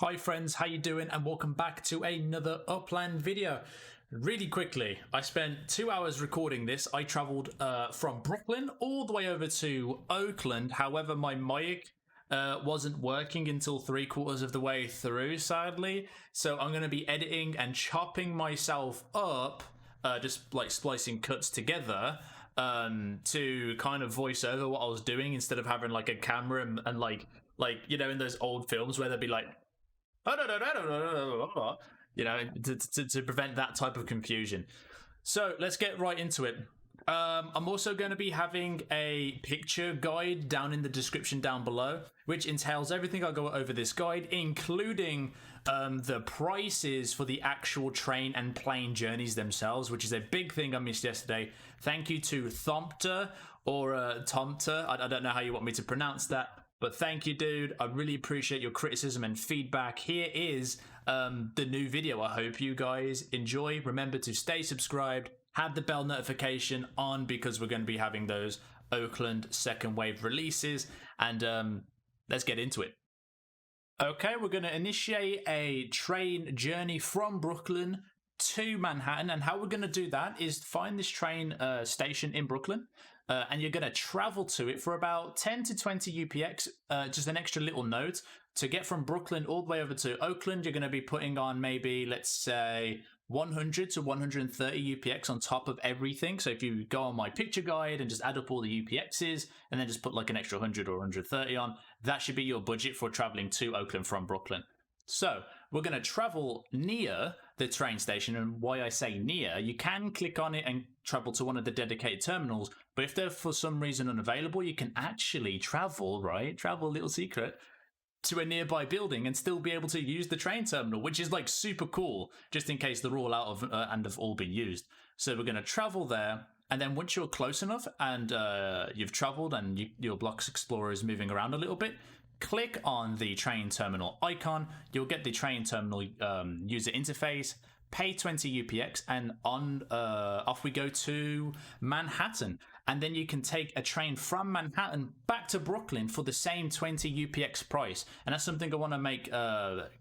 Hi friends, how you doing? And welcome back to another Upland video. Really quickly, I spent 2 hours recording this. I traveled from Brooklyn all the way over to Oakland. However, my mic wasn't working until 3/4 of the way through, sadly. So I'm going to be editing and chopping myself up, just like splicing cuts together to kind of voice over what I was doing instead of having like a camera and like you know, in those old films where they'd be like, you know, to prevent that type of confusion. So let's get right into it. I'm also going to be having a picture guide down in the description down below, which entails everything I go over this guide, including the prices for the actual train and plane journeys themselves, which is a big thing I missed yesterday. Thank you to Thompter or Tomter. I don't know how you want me to pronounce that. But thank you, dude. I really appreciate your criticism and feedback. Here is the new video. I hope you guys enjoy. Remember to stay subscribed, have the bell notification on, because we're going to be having those Oakland second wave releases. And let's get into it. Okay, we're going to initiate a train journey from Brooklyn to Manhattan. And how we're going to do that is find this train station in Brooklyn. And you're going to travel to it for about 10 to 20 UPX, just an extra little note. To get from Brooklyn all the way over to Oakland, you're going to be putting on maybe, let's say, 100 to 130 UPX on top of everything. So if you go on my picture guide and just add up all the UPXs and then just put like an extra 100 or 130 on, that should be your budget for traveling to Oakland from Brooklyn. So we're going to travel near the train station, and why I say near, you can click on it and travel to one of the dedicated terminals, but if they're for some reason unavailable, you can actually travel, little secret, to a nearby building and still be able to use the train terminal, which is like super cool, just in case they're all out of and have all been used. So we're going to travel there, and then once you're close enough and you've traveled and your Blocks Explorer is moving around a little bit, click on the train terminal icon. You'll get the train terminal user interface, pay 20 UPX, and off we go to Manhattan. And then you can take a train from Manhattan back to Brooklyn for the same 20 UPX price. And that's something I want to make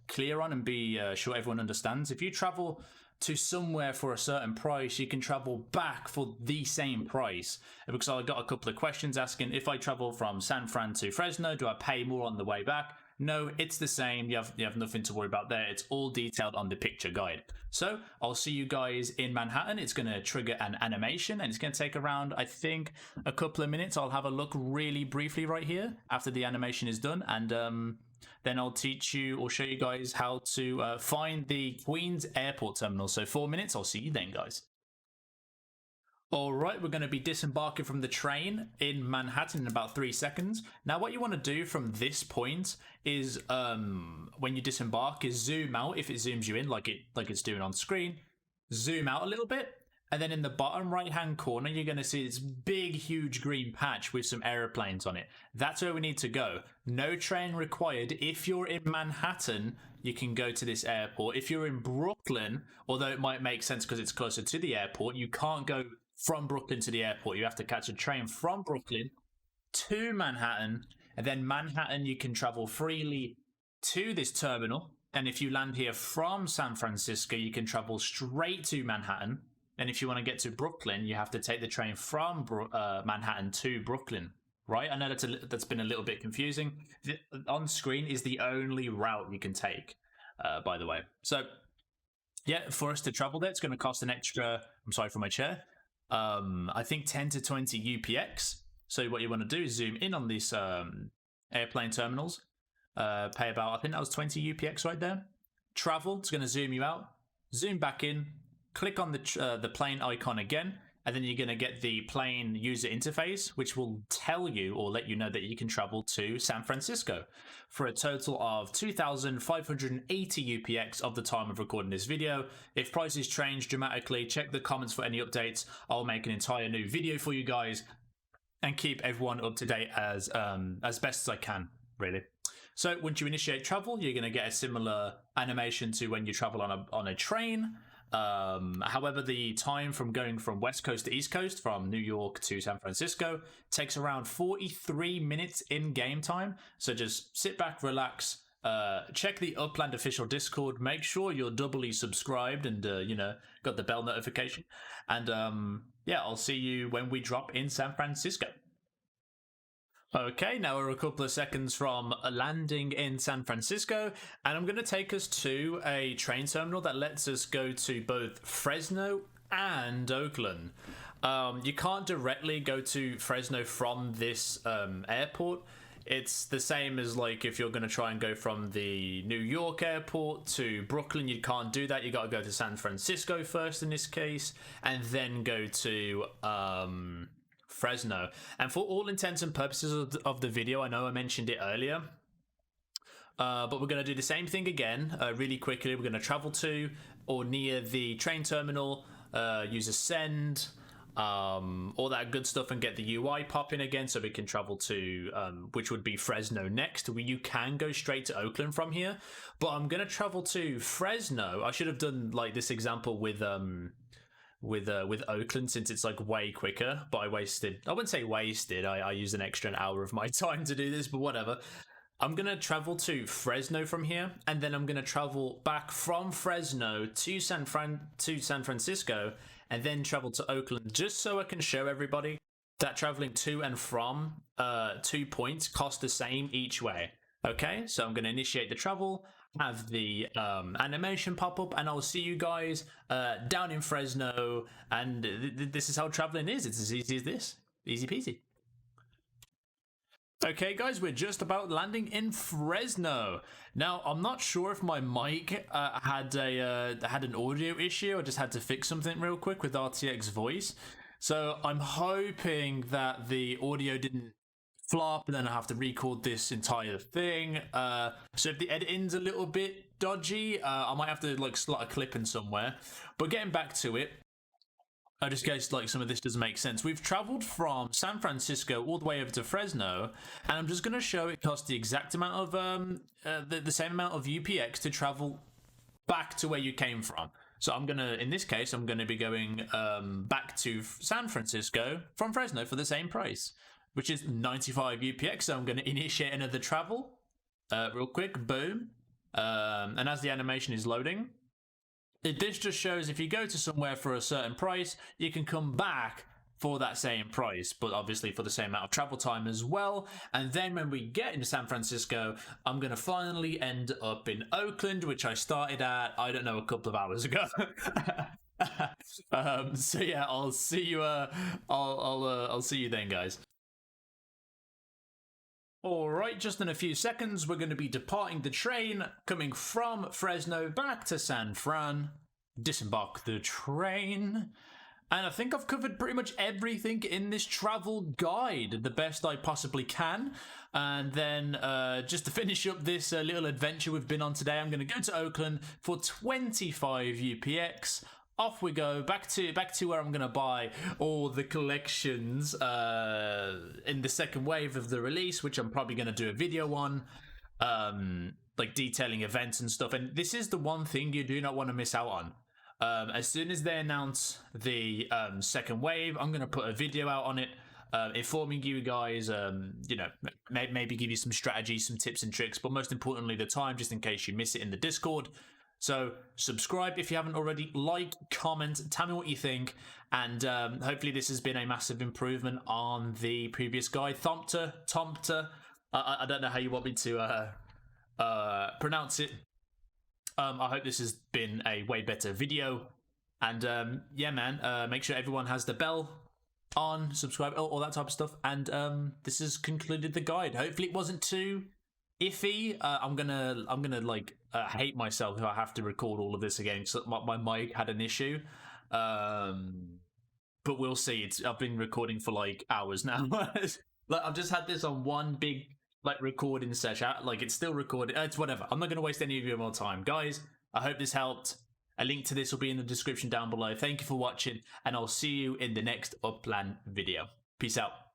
clear on and be sure everyone understands. If you travel to somewhere for a certain price, you can travel back for the same price. Because I got a couple of questions asking, if I travel from San Fran to Fresno, do I pay more on the way back? No, it's the same. You have nothing to worry about there. It's all detailed on the picture guide. So I'll see you guys in Manhattan. It's going to trigger an animation and it's going to take around, I think, a couple of minutes. I'll have a look really briefly right here after the animation is done, and then I'll teach you or show you guys how to find the Queens Airport terminal. So 4 minutes. I'll see you then, guys. All right, we're going to be disembarking from the train in Manhattan in about 3 seconds. Now, what you want to do from this point is, when you disembark, is zoom out. If it zooms you in, like it's doing on screen, zoom out a little bit, and then in the bottom right-hand corner, you're going to see this big, huge green patch with some aeroplanes on it. That's where we need to go. No train required. If you're in Manhattan, you can go to this airport. If you're in Brooklyn, although it might make sense because it's closer to the airport, you can't go from Brooklyn to the airport. You have to catch a train from Brooklyn to Manhattan, and then Manhattan you can travel freely to this terminal. And if you land here from San Francisco, you can travel straight to Manhattan. And if you want to get to Brooklyn, you have to take the train from Manhattan to Brooklyn. Right? I know that's been a little bit confusing. On screen is the only route you can take, by the way. So yeah, for us to travel there, it's going to cost an extra, I'm sorry for my chair, I think 10 to 20 UPX. So what you want to do is zoom in on these airplane terminals, pay about, I think that was 20 UPX right there. Travel, it's going to zoom you out, zoom back in, click on the plane icon again, and then you're going to get the plane user interface, which will tell you or let you know that you can travel to San Francisco for a total of 2,580 UPX of the time of recording this video. If prices change dramatically, check the comments for any updates. I'll make an entire new video for you guys and keep everyone up to date as best as I can, really. So once you initiate travel, you're going to get a similar animation to when you travel on a train. However, the time from going from West Coast to East Coast, from New York to San Francisco, takes around 43 minutes in game time. So just sit back, relax, check the Upland official Discord. Make sure you're doubly subscribed and got the bell notification. And yeah, I'll see you when we drop in San Francisco. Okay, now we're a couple of seconds from landing in San Francisco, and I'm going to take us to a train terminal that lets us go to both Fresno and Oakland. You can't directly go to Fresno from this airport. It's the same as like if you're going to try and go from the New York airport to Brooklyn, you can't do that. You got to go to San Francisco first in this case, and then go to Fresno. And for all intents and purposes of the video, I know I mentioned it earlier, but we're going to do the same thing again really quickly. We're going to travel to or near the train terminal, use Ascend, all that good stuff, and get the UI popping again so we can travel to which would be Fresno next. You can go straight to Oakland from here, but I'm going to travel to Fresno. I should have done like this example with Oakland, since it's like way quicker, but I wouldn't say wasted, I used an extra hour of my time to do this, but whatever. I'm gonna travel to Fresno from here, and then I'm gonna travel back from Fresno to San Francisco, and then travel to Oakland, just so I can show everybody that traveling to and from 2 points cost the same each way. Okay, so I'm gonna initiate the travel, have the animation pop up, and I'll see you guys down in Fresno. And this is how traveling is. It's as easy as this. Easy peasy. Okay guys, we're just about landing in Fresno. Now, I'm not sure if my mic had an audio issue. I just had to fix something real quick with RTX voice. So I'm hoping that the audio didn't flop and then I have to record this entire thing. So if the editing's a little bit dodgy, I might have to like slot a clip in somewhere. But getting back to it, just in case like some of this doesn't make sense, we've traveled from San Francisco all the way over to Fresno, and I'm just going to show it costs the exact amount of the same amount of UPX to travel back to where you came from. So in this case, I'm gonna be going back to San Francisco from Fresno for the same price, which is 95 UPX. So I'm going to initiate another travel real quick. Boom. And as the animation is loading, this just shows if you go to somewhere for a certain price, you can come back for that same price, but obviously for the same amount of travel time as well. And then when we get into San Francisco, I'm going to finally end up in Oakland, which I started at, I don't know, a couple of hours ago. So yeah, I'll see you I'll see you then, guys. Alright, just in a few seconds, we're going to be departing the train, coming from Fresno back to San Fran. Disembark the train. And I think I've covered pretty much everything in this travel guide the best I possibly can. And then just to finish up this little adventure we've been on today, I'm going to go to Oakland for 25 UPX. Off we go, back to where I'm going to buy all the collections in the second wave of the release, which I'm probably going to do a video on, like detailing events and stuff. And this is the one thing you do not want to miss out on. As soon as they announce the second wave, I'm going to put a video out on it, informing you guys, maybe give you some strategies, some tips and tricks, but most importantly, the time, just in case you miss it in the Discord. So subscribe if you haven't already, like, comment, tell me what you think, and hopefully this has been a massive improvement on the previous guide. Thompter, I don't know how you want me to pronounce it. I hope this has been a way better video, and yeah man, make sure everyone has the bell on, subscribe, all that type of stuff, and this has concluded the guide. Hopefully it wasn't too iffy. I'm gonna like hate myself if I have to record all of this again, so my mic had an issue, but we'll see. I've been recording for like hours now. Like I've just had this on one big like recording session, like it's still recording. It's whatever. I'm not gonna waste any of your more time, guys. I hope this helped. A link to this will be in the description down below. Thank you for watching, and I'll see you in the next Upland video. Peace out.